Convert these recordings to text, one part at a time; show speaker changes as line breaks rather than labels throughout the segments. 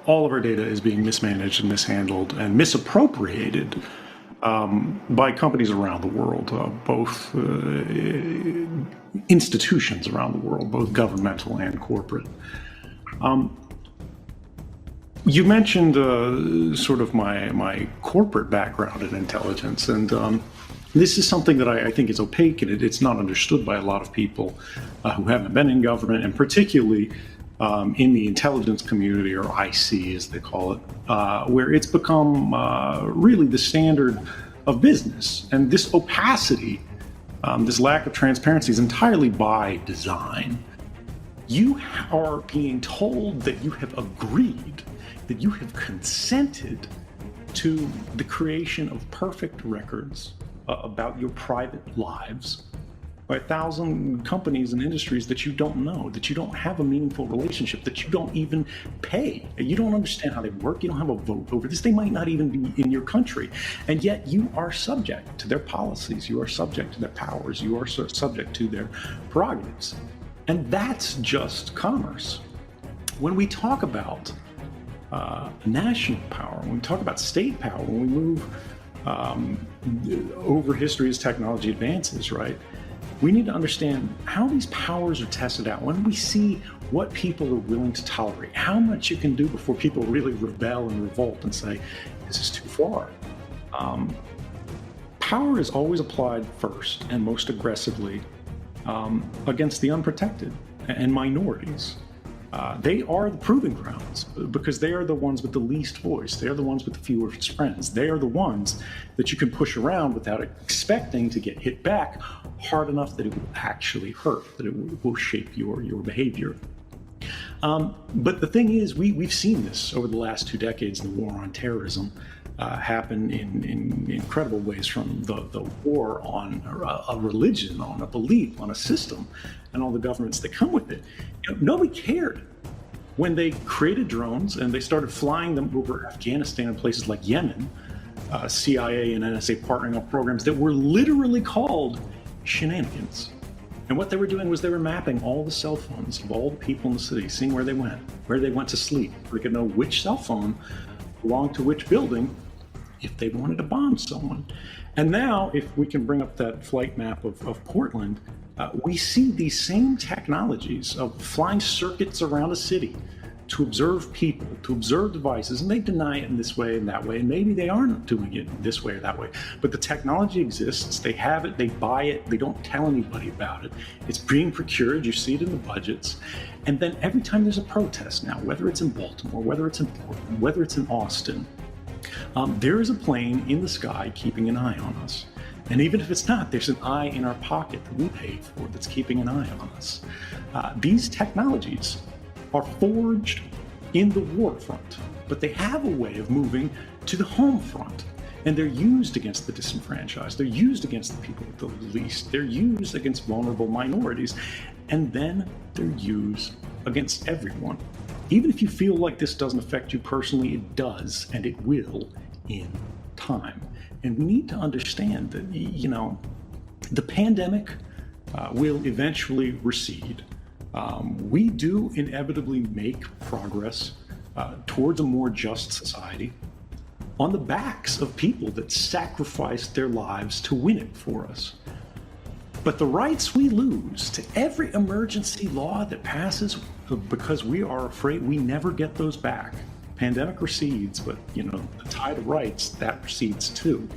all of our data is being mismanaged and mishandled and misappropriated by companies around the world, both institutions around the world, both governmental and corporate. You mentioned sort of my corporate background in intelligence, and this is something that I think is opaque, and it's not understood by a lot of people who haven't been in government, and particularly in the intelligence community, or IC as they call it, where it's become really the standard of business. And this opacity, this lack of transparency is entirely by design. You are being told that you have agreed, that you have consented to the creation of perfect records about your private lives by 1,000 companies and industries that you don't know, that you don't have a meaningful relationship, that you don't even pay. You don't understand how they work. You don't have a vote over this. They might not even be in your country. And yet you are subject to their policies. You are subject to their powers. You are subject to their prerogatives. And that's just commerce. When we talk about national power, when we talk about state power, when we move over history as technology advances, right? We need to understand how these powers are tested out. When we see what people are willing to tolerate, how much you can do before people really rebel and revolt and say, this is too far. Power is always applied first and most aggressively against the unprotected and minorities. They are the proving grounds because they are the ones with the least voice. They are the ones with the fewest friends. They are the ones that you can push around without expecting to get hit back hard enough that it will actually hurt, that it will shape your behavior. But the thing is, we've seen this over the last 2 decades, the war on terrorism happen in incredible ways, from the war on a religion, on a belief, on a system, and all the governments that come with it. Nobody cared when they created drones and they started flying them over Afghanistan and places like Yemen, CIA and NSA partnering on programs that were literally called shenanigans. And what they were doing was they were mapping all the cell phones of all the people in the city, seeing where they went to sleep. They could know which cell phone belonged to which building if they wanted to bomb someone. And now, if we can bring up that flight map of Portland, we see these same technologies of flying circuits around a city to observe people, to observe devices, and they deny it in this way and that way, and maybe they aren't doing it this way or that way. But the technology exists, they have it, they buy it, they don't tell anybody about it. It's being procured, you see it in the budgets. And then every time there's a protest now, whether it's in Baltimore, whether it's in Portland, whether it's in Austin, there is a plane in the sky keeping an eye on us. And even if it's not, there's an eye in our pocket that we paid for that's keeping an eye on us. These technologies are forged in the war front, but they have a way of moving to the home front. And they're used against the disenfranchised. They're used against the people with the least. They're used against vulnerable minorities. And then they're used against everyone. Even if you feel like this doesn't affect you personally, it does, and it will in time. And we need to understand that, the pandemic will eventually recede. We do inevitably make progress towards a more just society on the backs of people that sacrificed their lives to win it for us. But the rights we lose to every emergency law that passes because we are afraid we never get those back. Pandemic recedes, but the tide of rights, that recedes too.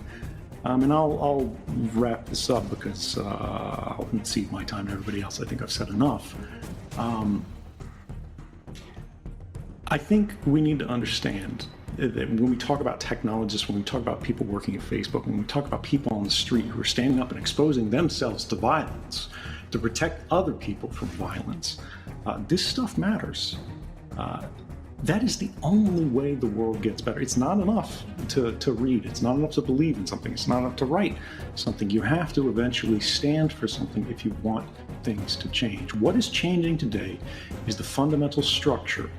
And I'll wrap this up because I'll concede my time to everybody else. I think I've said enough. I think we need to understand that when we talk about technologists, when we talk about people working at Facebook, when we talk about people on the street who are standing up and exposing themselves to violence, to protect other people from violence, this stuff matters. That is the only way the world gets better. It's not enough to read. It's not enough to believe in something. It's not enough to write something. You have to eventually stand for something if you want things to change. What is changing today is the fundamental structure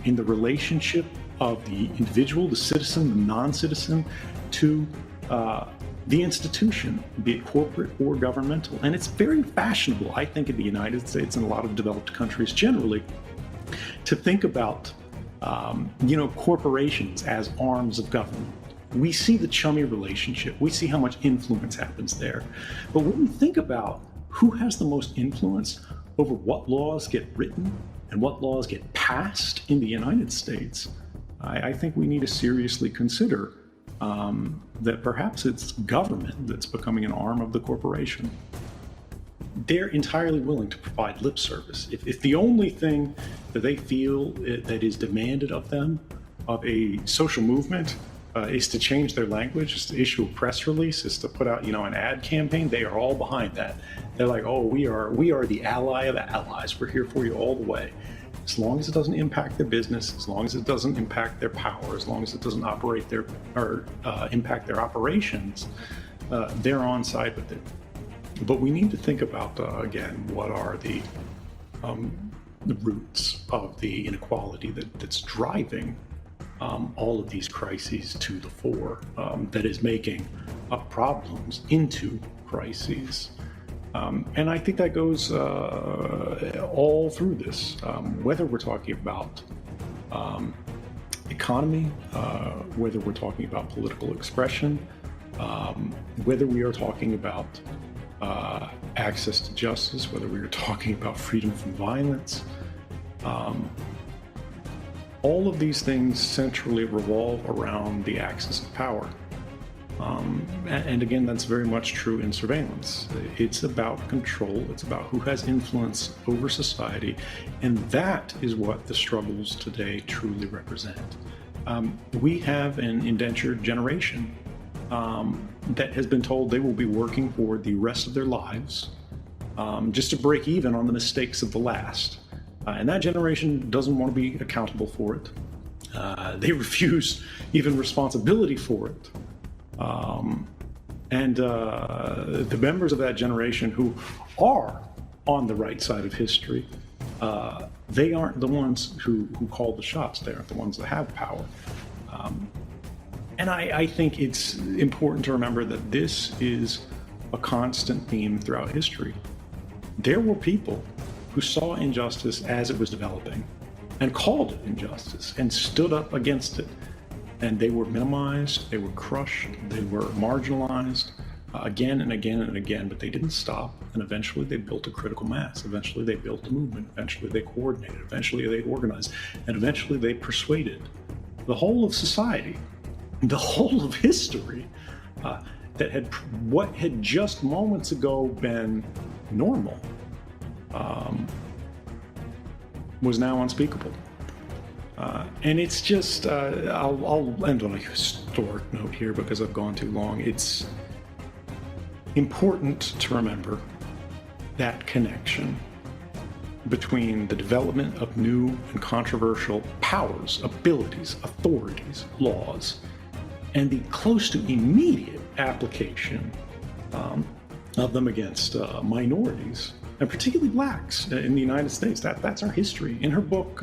in the relationship of the individual, the citizen, the non-citizen, to the institution, be it corporate or governmental. And it's very fashionable, I think, in the United States and a lot of developed countries generally, to think about corporations as arms of government. We see the chummy relationship. We see how much influence happens there. But when we think about who has the most influence over what laws get written and what laws get passed in the United States, I think we need to seriously consider that perhaps it's government that's becoming an arm of the corporation. They're entirely willing to provide lip service. If the only thing that they feel that is demanded of them, of a social movement, is to change their language, is to issue a press release, is to put out, an ad campaign, they are all behind that. They're like, oh, we are the ally of allies. We're here for you all the way. As long as it doesn't impact their business, as long as it doesn't impact their power, as long as it doesn't impact their operations, they're on side with it. But we need to think about, again, what are the roots of the inequality that's driving all of these crises to the fore, that is making problems into crises. And I think that goes all through this, whether we're talking about economy, whether we're talking about political expression, whether we are talking about access to justice, whether we are talking about freedom from violence. All of these things centrally revolve around the axis of power. And again, that's very much true in surveillance. It's about control. It's about who has influence over society. And that is what the struggles today truly represent. We have an indentured generation that has been told they will be working for the rest of their lives just to break even on the mistakes of the last. And that generation doesn't want to be accountable for it. They refuse even responsibility for it. And the members of that generation who are on the right side of history, they aren't the ones who call the shots. They aren't the ones that have power. And I think it's important to remember that this is a constant theme throughout history. There were people who saw injustice as it was developing and called it injustice and stood up against it. And they were minimized, they were crushed, they were marginalized again and again and again, but they didn't stop. And eventually they built a critical mass. Eventually they built a movement. Eventually they coordinated. Eventually they organized. And eventually they persuaded the whole of society, the whole of history, that what had just moments ago been normal was now unspeakable. And it's just, I'll end on a historic note here because I've gone too long. It's important to remember that connection between the development of new and controversial powers, abilities, authorities, laws, and the close to immediate application of them against minorities, and particularly blacks in the United States. That's our history. In her book,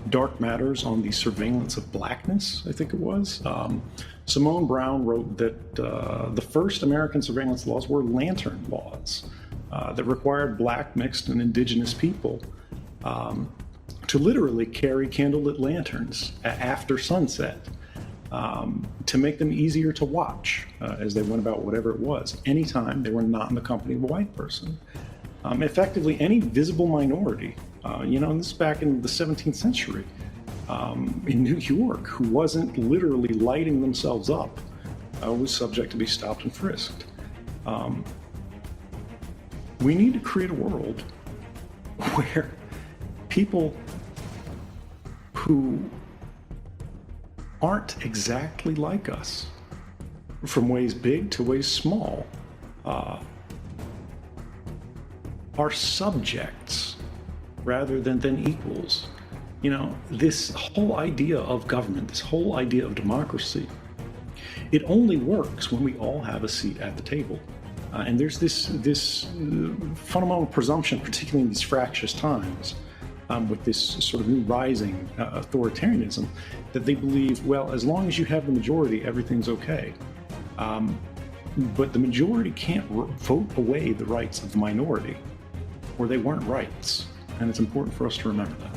Dark Matters on the Surveillance of Blackness, I think it was, Simone Brown wrote that the first American surveillance laws were lantern laws that required black, mixed, and indigenous people to literally carry candlelit lanterns after sunset to make them easier to watch as they went about whatever it was, anytime they were not in the company of a white person. Effectively, any visible minority, and this is back in the 17th century, in New York, who wasn't literally lighting themselves up, was subject to be stopped and frisked. We need to create a world where people who aren't exactly like us, from ways big to ways small, are subjects rather than equals. This whole idea of government, this whole idea of democracy, it only works when we all have a seat at the table. And there's this fundamental presumption, particularly in these fractious times, with this sort of new rising authoritarianism, that they believe, well, as long as you have the majority, everything's okay. But the majority can't vote away the rights of the minority, or they weren't rights. And it's important for us to remember that.